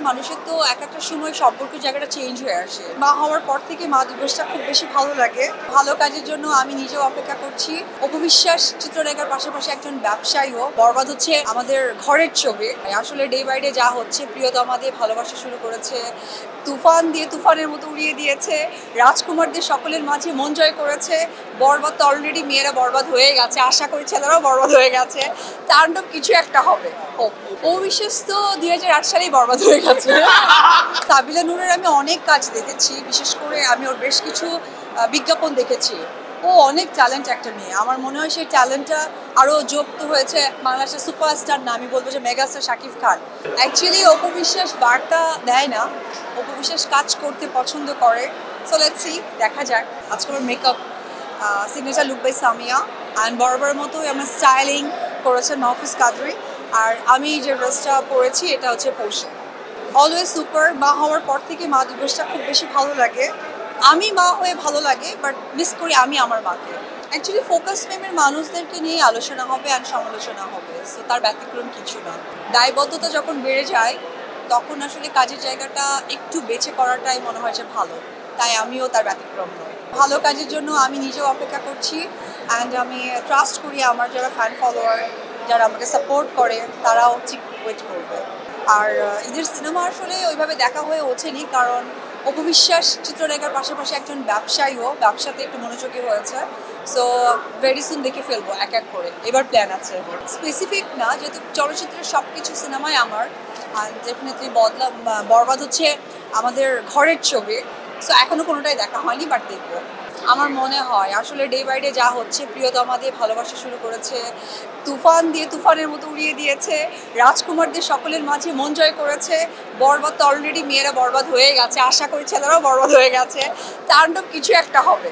মানুষের তো একটা সময় সম্পর্ক জায়গাটা চেঞ্জ হয়ে আসে। মা হওয়ার পর থেকে মা দিবসটা খুব বেশি ভালো লাগে। ভালো কাজের জন্য আমি নিজেও অপেক্ষা করছি। অপু বিশ্বাস চিত্রনায়িকার পাশাপাশি একজন ব্যবসায়ীও। বরবাদ হচ্ছে আমাদের ঘরের ছবি। আসলে ডে বাই ডে যা হচ্ছে, প্রিয়তমা দিয়ে ভালোবাসা শুরু করেছে, তুফান দিয়ে তুফানের মতো উড়িয়ে দিয়েছে, রাজকুমারদের সকলের মাঝে মন জয় করেছে। বরবাদ তো অলরেডি মেয়েরা বরবাদ হয়ে গেছে, আশা করি ছেলেরাও বরবাদ হয়ে গেছে। তাণ্ডব কিছু একটা হবে। ও বিশ্বাস তো 2008 সালেই বরবাদ হয়ে গেছে। সাবিলা নূরের আমি অনেক কাজ দেখেছি, বিশেষ করে আমি ওর বেশ কিছু বিজ্ঞাপন দেখেছি। ও অনেক ট্যালেন্ট একটা মেয়ে। আমার মনে হয় সেই ট্যালেন্টটা আরও যুক্ত হয়েছে বাংলাদেশের সুপারস্টার না, আমি বলবো যে মেগাস্টার শাকিব খান। অ্যাকচুয়ালি অপু বিশ্বাস বার্তা দেয় না, অপু বিশ্বাস কাজ করতে পছন্দ করে। সো লেটস সি, দেখা যাক। আজকে আমার makeup signature look by Samia, and বরাবরের মতোই আমার স্টাইলিং করেছে নফিস কাদরি। আর আমি যে ড্রেসটা পরেছি এটা হচ্ছে পৌষে। Always super. মা হওয়ার পর থেকে মা দিবসটা খুব বেশি ভালো লাগে। আমি মা হয়ে ভালো লাগে, বাট মিস করি আমি আমার মাকে। অ্যাকচুয়ালি ফোকাস মেমের মানুষদেরকে নিয়ে আলোচনা হবে আর সমালোচনা হবে, সো তার ব্যতিক্রম কিছু না। দায়বদ্ধতা যখন বেড়ে যায় তখন আসলে কাজের জায়গাটা একটু বেছে করাটাই মনে হয় যে ভালো, তাই আমিও তার ব্যতিক্রম নই। ভালো কাজের জন্য আমি নিজেও অপেক্ষা করছি, অ্যান্ড আমি ট্রাস্ট করি আমার যারা ফ্যান ফলোয়ার, যারা আমাকে সাপোর্ট করে, তারাও ঠিক ওয়েট করবে। আর ঈদের সিনেমা আসলে ওইভাবে দেখা হয়ে ওঠেনি, কারণ অপু বিশ্বাস চিত্রনায়িকার পাশাপাশি একজন ব্যবসায়ীও, ব্যবসাতে একটু মনোযোগী হয়েছে। সো ভেরি সুন দেখে ফেলবো এক এক করে, এবার প্ল্যান আছে। স্পেসিফিক না, যেহেতু চলচ্চিত্রের সব কিছু সিনেমাই আমার, আর ডেফিনেটলি বরবাদ হচ্ছে আমাদের ঘরের ছবি। সো এখনও কোনোটাই দেখা হয়নি, বাট দেখবো। আমার মনে হয় আসলে ডে বাই ডে যা হচ্ছে, প্রিয়তমা দিয়ে ভালোবাসা শুরু করেছে, তুফান দিয়ে তুফানের মতো উড়িয়ে দিয়েছে, রাজকুমারদের সকলের মাঝে মন জয় করেছে। বরবাদ তো অলরেডি মেয়েরা বরবাদ হয়ে গেছে, আশা করি ছেলেরাও বরবাদ হয়ে গেছে। তাণ্ডব কিছু একটা হবে।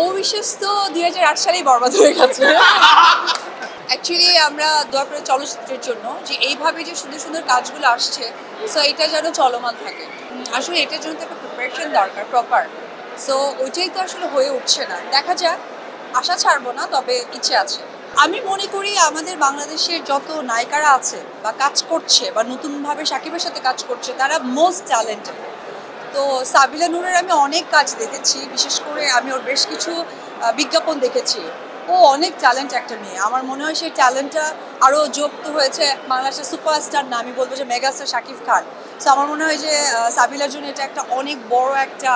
ও বিশ্বাস তো 2008 সালেই বরবাদ হয়ে গেছে। অ্যাকচুয়ালি আমরা দোয়া করে চলচ্চিত্রের জন্য যে এইভাবে যে সুন্দর সুন্দর কাজগুলো আসছে, সো এটা যেন চলমান থাকে। আসলে এটার জন্য তো একটা প্রিপারেশন দরকার প্রপার। সো ওইটাই তো আসলে হয়ে উঠছে না। দেখা যাক, আশা ছাড়বো না, তবে ইচ্ছে আছে। আমি মনে করি আমাদের বাংলাদেশের যত নায়িকারা আছে বা কাজ করছে বা নতুনভাবে সাকিবের সাথে কাজ করছে, তারা মোস্ট ট্যালেন্টেড। তো সাবিলা নূরের আমি অনেক কাজ দেখেছি, বিশেষ করে আমি ওর বেশ কিছু বিজ্ঞাপন দেখেছি। ও অনেক ট্যালেন্ট একটা মেয়ে। আমার মনে হয় সেই ট্যালেন্টটা আরও যুক্ত হয়েছে বাংলাদেশের সুপারস্টার না, আমি বলবো যে মেগাস্টার শাকিব খান। সো আমার মনে হয় যে সাবিলার জন্য এটা একটা অনেক বড় একটা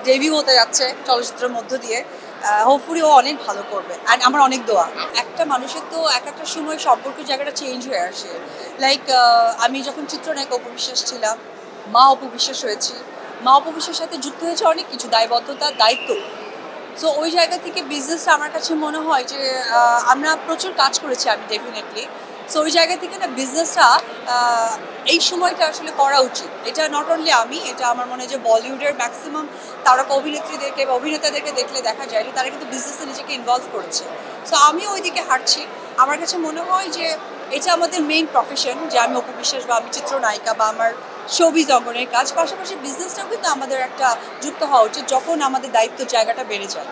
ডেবিউ হতে যাচ্ছে চলচ্চিত্রের মধ্য দিয়ে। হোপফুলি ও অনেক ভালো করবে, অ্যান্ড আমার অনেক দোয়া। একটা মানুষের তো একটা সময় সম্পর্ক জায়গাটা চেঞ্জ হয়ে আসে। লাইক আমি যখন চিত্রনায়িকা অপু বিশ্বাস ছিলাম, মা অপু বিশ্বাস হয়েছি। মা অপু বিশ্বাসের সাথে যুক্ত হয়েছে অনেক কিছু, দায়বদ্ধতা, দায়িত্ব। সো ওই জায়গা থেকে বিজনেসটা আমার কাছে মনে হয় যে আমরা প্রচুর কাজ করেছি আমি ডেফিনেটলি। সো ওই জায়গা থেকে না বিজনেসটা এই সময়টা আসলে করা উচিত। এটা নট অনলি আমি, এটা আমার মনে হয় যে বলিউডের ম্যাক্সিমাম তারকা অভিনেত্রীদেরকে বা অভিনেতাদেরকে দেখলে দেখা যায় যে তারা কিন্তু বিজনেসে নিজেকে ইনভলভ করেছে। সো আমিও ওই দিকে হাঁটছি। আমার কাছে মনে হয় যে এটা আমাদের মেইন প্রফেশন, যে আমি অপু বিশ্বাস বা আমি চিত্রনায়িকা বা আমার শোবিজ অঙ্গনের কাজ, পাশাপাশি বিজনেসটাও কিন্তু আমাদের একটা যুক্ত হওয়া উচিত যখন আমাদের দায়িত্ব জায়গাটা বেড়ে যায়।